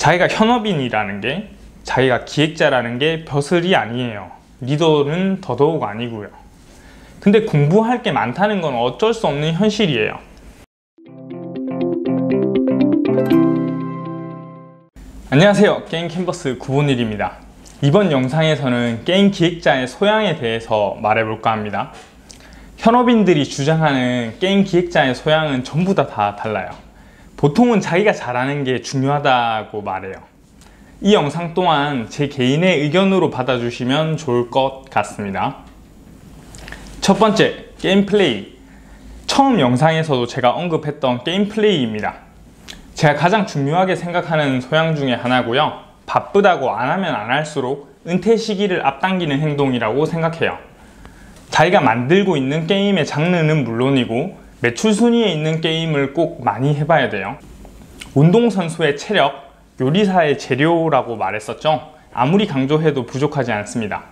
자기가 현업인이라는 게, 자기가 기획자라는 게 벼슬이 아니에요. 리더는 더더욱 아니고요. 근데 공부할 게 많다는 건 어쩔 수 없는 현실이에요. 안녕하세요, 게임 캔버스 951입니다. 이번 영상에서는 게임 기획자의 소양에 대해서 말해볼까 합니다. 현업인들이 주장하는 게임 기획자의 소양은 전부 다 달라요. 보통은 자기가 잘하는 게 중요하다고 말해요. 이 영상 또한 제 개인의 의견으로 받아주시면 좋을 것 같습니다. 첫 번째, 게임 플레이. 처음 영상에서도 제가 언급했던 게임 플레이입니다. 제가 가장 중요하게 생각하는 소양 중에 하나고요. 바쁘다고 안 하면 안 할수록 은퇴 시기를 앞당기는 행동이라고 생각해요. 자기가 만들고 있는 게임의 장르는 물론이고 매출 순위에 있는 게임을 꼭 많이 해봐야 돼요. 운동선수의 체력, 요리사의 재료라고 말했었죠. 아무리 강조해도 부족하지 않습니다.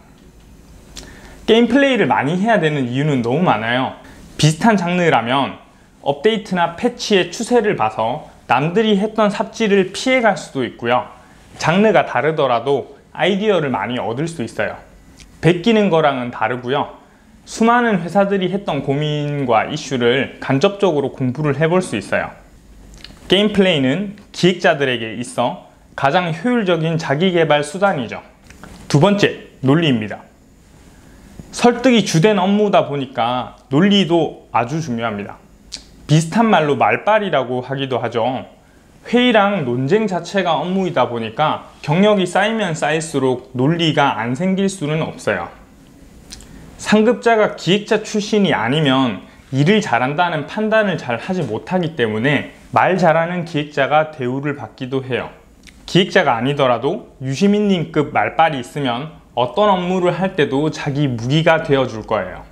게임 플레이를 많이 해야 되는 이유는 너무 많아요. 비슷한 장르라면 업데이트나 패치의 추세를 봐서 남들이 했던 삽질을 피해갈 수도 있고요. 장르가 다르더라도 아이디어를 많이 얻을 수 있어요. 베끼는 거랑은 다르고요. 수많은 회사들이 했던 고민과 이슈를 간접적으로 공부를 해볼 수 있어요. 게임 플레이는 기획자들에게 있어 가장 효율적인 자기개발 수단이죠. 두 번째, 논리입니다. 설득이 주된 업무다 보니까 논리도 아주 중요합니다. 비슷한 말로 말빨이라고 하기도 하죠. 회의랑 논쟁 자체가 업무이다 보니까 경력이 쌓이면 쌓일수록 논리가 안 생길 수는 없어요. 상급자가 기획자 출신이 아니면 일을 잘한다는 판단을 잘 하지 못하기 때문에 말 잘하는 기획자가 대우를 받기도 해요. 기획자가 아니더라도 유시민님급 말빨이 있으면 어떤 업무를 할 때도 자기 무기가 되어줄 거예요.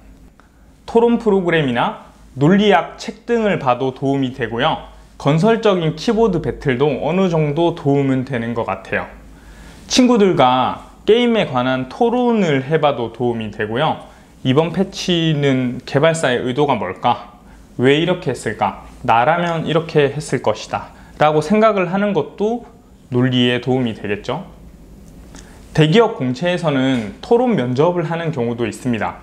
토론 프로그램이나 논리학 책 등을 봐도 도움이 되고요. 건설적인 키보드 배틀도 어느 정도 도움은 되는 것 같아요. 친구들과 게임에 관한 토론을 해봐도 도움이 되고요. 이번 패치는 개발사의 의도가 뭘까? 왜 이렇게 했을까? 나라면 이렇게 했을 것이다 라고 생각을 하는 것도 논리에 도움이 되겠죠. 대기업 공채에서는 토론 면접을 하는 경우도 있습니다.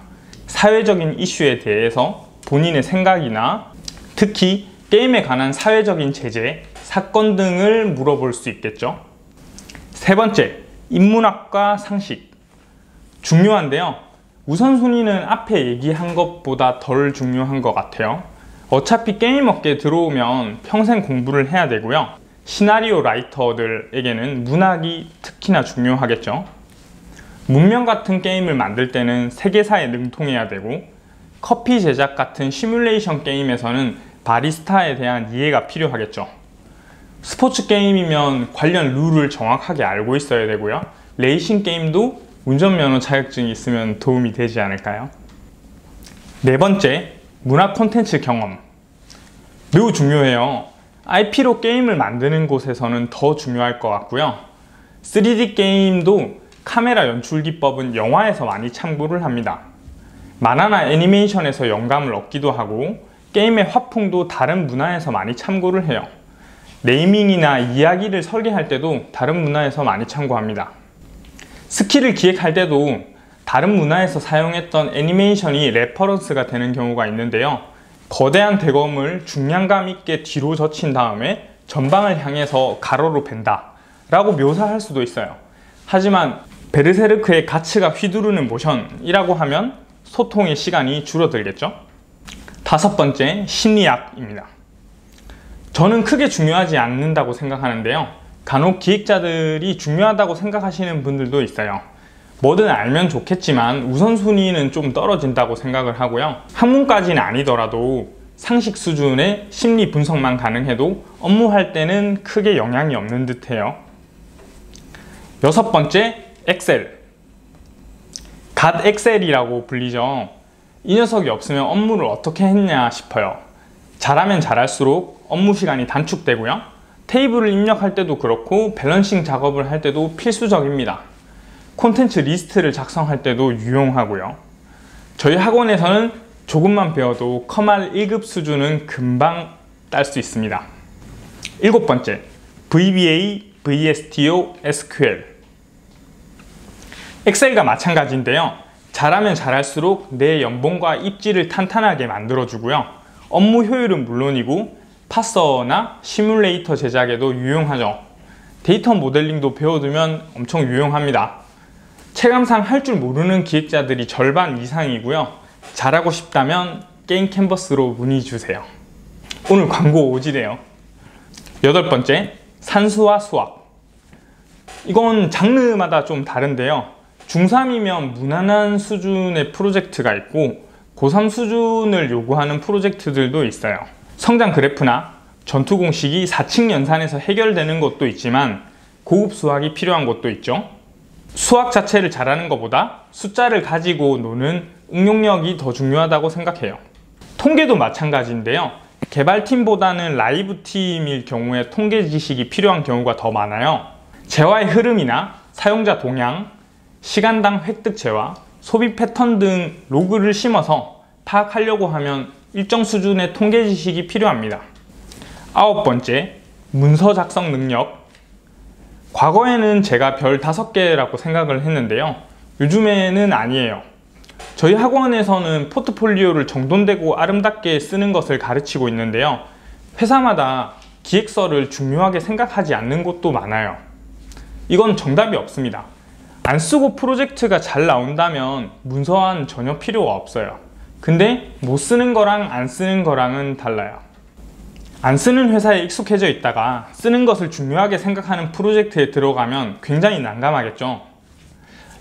사회적인 이슈에 대해서 본인의 생각이나 특히 게임에 관한 사회적인 제재, 사건 등을 물어볼 수 있겠죠. 세 번째, 인문학과 상식. 중요한데요. 우선순위는 앞에 얘기한 것보다 덜 중요한 것 같아요. 어차피 게임 업계에 들어오면 평생 공부를 해야 되고요. 시나리오 라이터들에게는 문학이 특히나 중요하겠죠. 문명 같은 게임을 만들 때는 세계사에 능통해야 되고 커피 제작 같은 시뮬레이션 게임에서는 바리스타에 대한 이해가 필요하겠죠. 스포츠 게임이면 관련 룰을 정확하게 알고 있어야 되고요. 레이싱 게임도 운전면허 자격증이 있으면 도움이 되지 않을까요? 네 번째, 문화 콘텐츠 경험. 매우 중요해요. IP로 게임을 만드는 곳에서는 더 중요할 것 같고요. 3D 게임도 카메라 연출 기법은 영화에서 많이 참고를 합니다. 만화나 애니메이션에서 영감을 얻기도 하고 게임의 화풍도 다른 문화에서 많이 참고를 해요. 네이밍이나 이야기를 설계할 때도 다른 문화에서 많이 참고합니다. 스킬을 기획할 때도 다른 문화에서 사용했던 애니메이션이 레퍼런스가 되는 경우가 있는데요. 거대한 대검을 중량감 있게 뒤로 젖힌 다음에 전방을 향해서 가로로 벤다 라고 묘사할 수도 있어요. 하지만 베르세르크의 가츠가 휘두르는 모션이라고 하면 소통의 시간이 줄어들겠죠. 다섯 번째, 심리학입니다. 저는 크게 중요하지 않는다고 생각하는데요. 간혹 기획자들이 중요하다고 생각하시는 분들도 있어요. 뭐든 알면 좋겠지만 우선순위는 좀 떨어진다고 생각을 하고요. 학문까지는 아니더라도 상식 수준의 심리 분석만 가능해도 업무할 때는 크게 영향이 없는 듯해요. 여섯 번째, 엑셀. 갓 엑셀이라고 불리죠. 이 녀석이 없으면 업무를 어떻게 했냐 싶어요. 잘하면 잘할수록 업무 시간이 단축되고요. 테이블을 입력할 때도 그렇고 밸런싱 작업을 할 때도 필수적입니다. 콘텐츠 리스트를 작성할 때도 유용하고요. 저희 학원에서는 조금만 배워도 커말 1급 수준은 금방 딸 수 있습니다. 일곱 번째, VBA VSTO, SQL. 엑셀과 마찬가지인데요. 잘하면 잘할수록 내 연봉과 입지를 탄탄하게 만들어주고요. 업무 효율은 물론이고 파서나 시뮬레이터 제작에도 유용하죠. 데이터 모델링도 배워두면 엄청 유용합니다. 체감상 할 줄 모르는 기획자들이 절반 이상이고요. 잘하고 싶다면 게임 캔버스로 문의 주세요. 오늘 광고 오지네요. 8번째, 산수와 수학. 이건 장르마다 좀 다른데요. 중3이면 무난한 수준의 프로젝트가 있고 고3 수준을 요구하는 프로젝트들도 있어요. 성장 그래프나 전투 공식이 4층 연산에서 해결되는 것도 있지만 고급 수학이 필요한 것도 있죠. 수학 자체를 잘하는 것보다 숫자를 가지고 노는 응용력이 더 중요하다고 생각해요. 통계도 마찬가지인데요. 개발팀보다는 라이브 팀일 경우에 통계 지식이 필요한 경우가 더 많아요. 재화의 흐름이나 사용자 동향, 시간당 획득 재화, 소비 패턴 등 로그를 심어서 파악하려고 하면 일정 수준의 통계 지식이 필요합니다. 9번째, 문서 작성 능력. 과거에는 제가 별 5개라고 생각을 했는데요. 요즘에는 아니에요. 저희 학원에서는 포트폴리오를 정돈되고 아름답게 쓰는 것을 가르치고 있는데요. 회사마다 기획서를 중요하게 생각하지 않는 곳도 많아요. 이건 정답이 없습니다. 안 쓰고 프로젝트가 잘 나온다면 문서화는 전혀 필요가 없어요. 근데 못 쓰는 거랑 안 쓰는 거랑은 달라요. 안 쓰는 회사에 익숙해져 있다가 쓰는 것을 중요하게 생각하는 프로젝트에 들어가면 굉장히 난감하겠죠.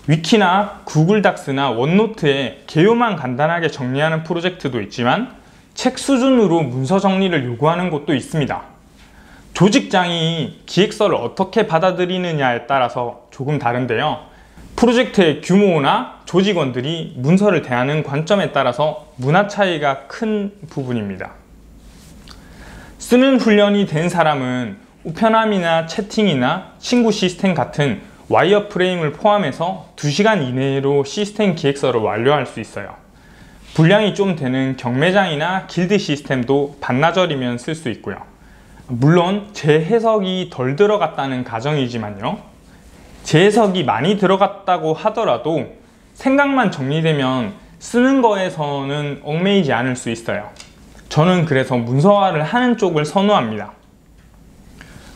위키나 구글 닥스나 원노트에 개요만 간단하게 정리하는 프로젝트도 있지만 책 수준으로 문서 정리를 요구하는 곳도 있습니다. 조직장이 기획서를 어떻게 받아들이느냐에 따라서 조금 다른데요. 프로젝트의 규모나 조직원들이 문서를 대하는 관점에 따라서 문화 차이가 큰 부분입니다. 쓰는 훈련이 된 사람은 우편함이나 채팅이나 친구 시스템 같은 와이어프레임을 포함해서 2시간 이내로 시스템 기획서를 완료할 수 있어요. 분량이 좀 되는 경매장이나 길드 시스템도 반나절이면 쓸 수 있고요. 물론 제 해석이 덜 들어갔다는 가정이지만요. 제 해석이 많이 들어갔다고 하더라도 생각만 정리되면 쓰는 거에서는 얽매이지 않을 수 있어요. 저는 그래서 문서화를 하는 쪽을 선호합니다.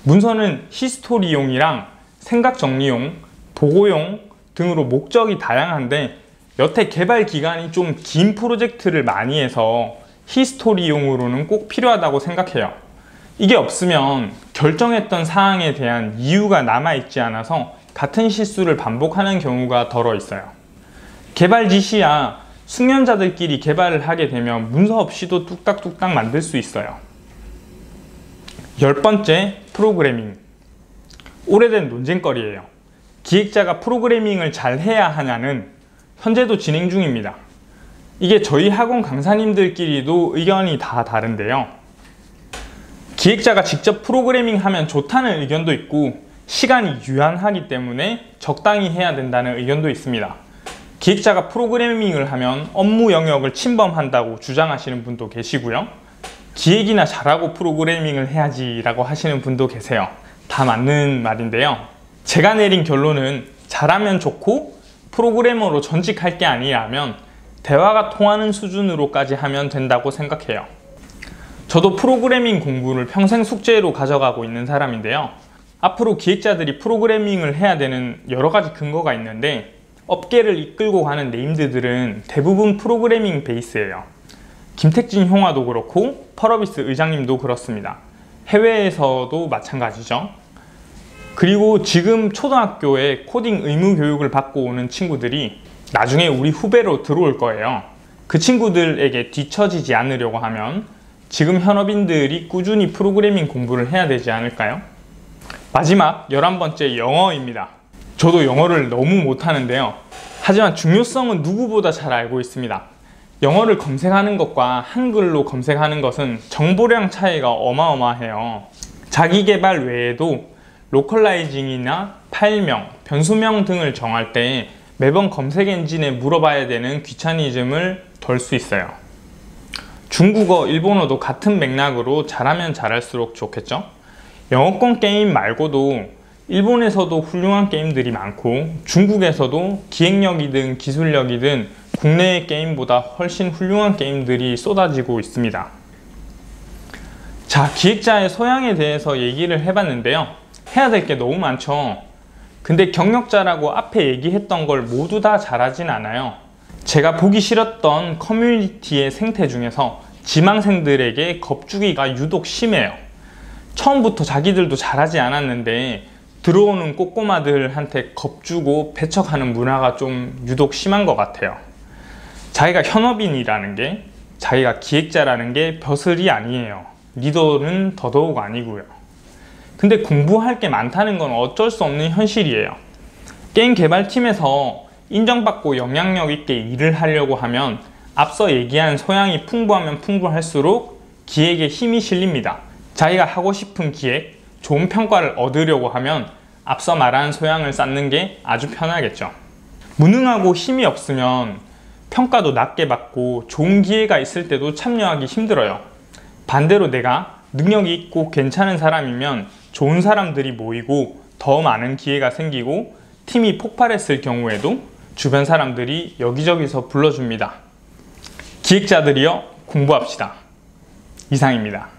문서는 히스토리용이랑 생각 정리용, 보고용 등으로 목적이 다양한데 여태 개발 기간이 좀 긴 프로젝트를 많이 해서 히스토리용으로는 꼭 필요하다고 생각해요. 이게 없으면 결정했던 사항에 대한 이유가 남아있지 않아서 같은 실수를 반복하는 경우가 덜어 있어요. 개발 지시야 숙련자들끼리 개발을 하게 되면 문서 없이도 뚝딱뚝딱 만들 수 있어요. 10번째, 프로그래밍. 오래된 논쟁거리예요. 기획자가 프로그래밍을 잘 해야 하냐는 현재도 진행 중입니다. 이게 저희 학원 강사님들끼리도 의견이 다 다른데요. 기획자가 직접 프로그래밍 하면 좋다는 의견도 있고 시간이 유한하기 때문에 적당히 해야 된다는 의견도 있습니다. 기획자가 프로그래밍을 하면 업무 영역을 침범한다고 주장하시는 분도 계시고요. 기획이나 잘하고 프로그래밍을 해야지 라고 하시는 분도 계세요. 다 맞는 말인데요. 제가 내린 결론은 잘하면 좋고 프로그래머로 전직할 게 아니라면 대화가 통하는 수준으로까지 하면 된다고 생각해요. 저도 프로그래밍 공부를 평생 숙제로 가져가고 있는 사람인데요. 앞으로 기획자들이 프로그래밍을 해야 되는 여러 가지 근거가 있는데 업계를 이끌고 가는 네임드들은 대부분 프로그래밍 베이스예요. 김택진 형화도 그렇고 펄어비스 의장님도 그렇습니다. 해외에서도 마찬가지죠. 그리고 지금 초등학교에 코딩 의무 교육을 받고 오는 친구들이 나중에 우리 후배로 들어올 거예요. 그 친구들에게 뒤처지지 않으려고 하면 지금 현업인들이 꾸준히 프로그래밍 공부를 해야 되지 않을까요? 마지막 11번째, 영어입니다. 저도 영어를 너무 못하는데요. 하지만 중요성은 누구보다 잘 알고 있습니다. 영어를 검색하는 것과 한글로 검색하는 것은 정보량 차이가 어마어마해요. 자기개발 외에도 로컬라이징이나 파일명, 변수명 등을 정할 때 매번 검색 엔진에 물어봐야 되는 귀차니즘을 덜 수 있어요. 중국어, 일본어도 같은 맥락으로 잘하면 잘할수록 좋겠죠? 영어권 게임 말고도 일본에서도 훌륭한 게임들이 많고 중국에서도 기획력이든 기술력이든 국내의 게임보다 훨씬 훌륭한 게임들이 쏟아지고 있습니다. 자, 기획자의 소양에 대해서 얘기를 해봤는데요. 해야 될 게 너무 많죠. 근데 경력자라고 앞에 얘기했던 걸 모두 다 잘하진 않아요. 제가 보기 싫었던 커뮤니티의 생태 중에서 지망생들에게 겁주기가 유독 심해요. 처음부터 자기들도 잘하지 않았는데 들어오는 꼬꼬마들한테 겁주고 배척하는 문화가 좀 유독 심한 것 같아요. 자기가 현업인이라는 게, 자기가 기획자라는 게 벼슬이 아니에요. 리더는 더더욱 아니고요. 근데 공부할 게 많다는 건 어쩔 수 없는 현실이에요. 게임 개발팀에서 인정받고 영향력 있게 일을 하려고 하면 앞서 얘기한 소양이 풍부하면 풍부할수록 기획에 힘이 실립니다. 자기가 하고 싶은 기획, 좋은 평가를 얻으려고 하면 앞서 말한 소양을 쌓는 게 아주 편하겠죠. 무능하고 힘이 없으면 평가도 낮게 받고 좋은 기회가 있을 때도 참여하기 힘들어요. 반대로 내가 능력이 있고 괜찮은 사람이면 좋은 사람들이 모이고 더 많은 기회가 생기고 팀이 폭발했을 경우에도 주변 사람들이 여기저기서 불러줍니다. 기획자들이여 공부합시다. 이상입니다.